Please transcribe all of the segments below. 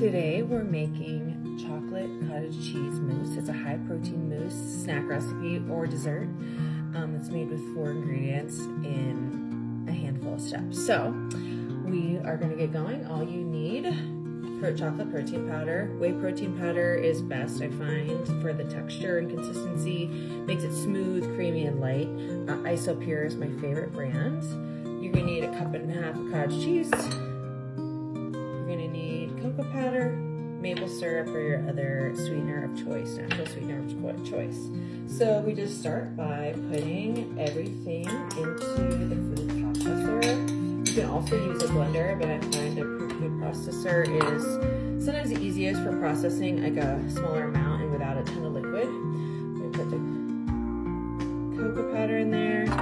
Today we're making chocolate cottage cheese mousse. It's a high protein mousse snack recipe or dessert that's made with 4 ingredients in a handful of steps. So we are going to get going. All you need for chocolate protein powder. Whey protein powder is best, I find, for the texture and consistency. Makes it smooth, creamy, and light. Isopure is my favorite brand. You're going to need 1.5 cups of cottage cheese. You're going to need cocoa powder, maple syrup, or your other sweetener of choice, natural sweetener of choice. So we just start by putting everything into the food processor. You can also use a blender, but I find a food processor is sometimes the easiest for processing like a smaller amount and without a ton of liquid. We put the cocoa powder in there. We're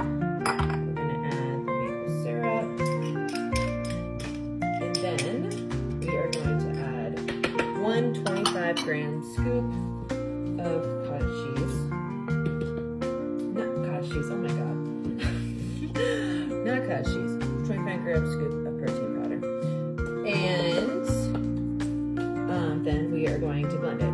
going to add the maple syrup. And then we are going to add 1 25-gram scoop of cottage cheese. Not cottage cheese, oh my god. Not cottage cheese. 25-gram scoop of protein powder. And then we are going to blend it.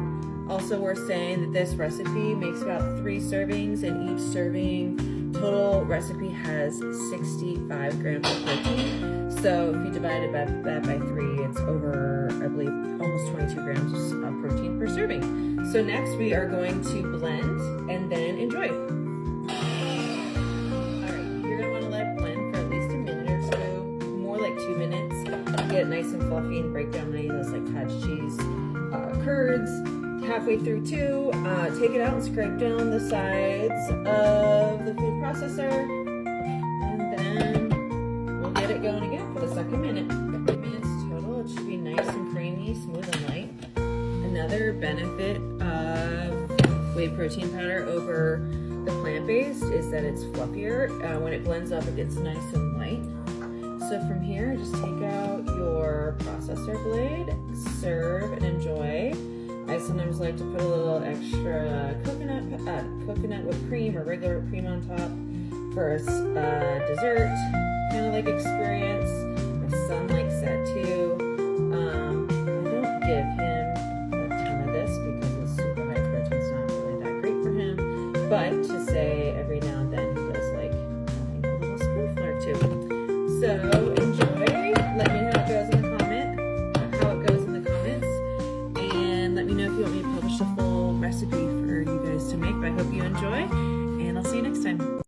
Also, we're saying that this recipe makes about 3 servings, and each serving total recipe has 65 grams of protein. So if you divide that by 3, it's over, I believe, almost 22 grams of protein per serving. So next we are going to blend and then enjoy. Get it nice and fluffy and break down any of those like cottage cheese curds. Halfway through too, take it out and scrape down the sides of the food processor, and then we'll get it going again for the second minute. 50 minutes total. It should be nice and creamy, smooth and light. Another benefit of whey protein powder over the plant-based is that it's fluffier. When it blends up, it gets nice and light. So from here, just take out your processor blade, serve and enjoy. I sometimes like to put a little extra coconut whipped cream or regular whipped cream on top for a dessert kind of like experience. My son likes that too. I don't give him a ton of this because it's super high protein, it's not really that great for him. But to say every now and then he does like having a little spoonful or two. So enjoy. Let me know how it goes in the comments, and let me know if you want me to publish a full recipe for you guys to make. But I hope you enjoy, and I'll see you next time.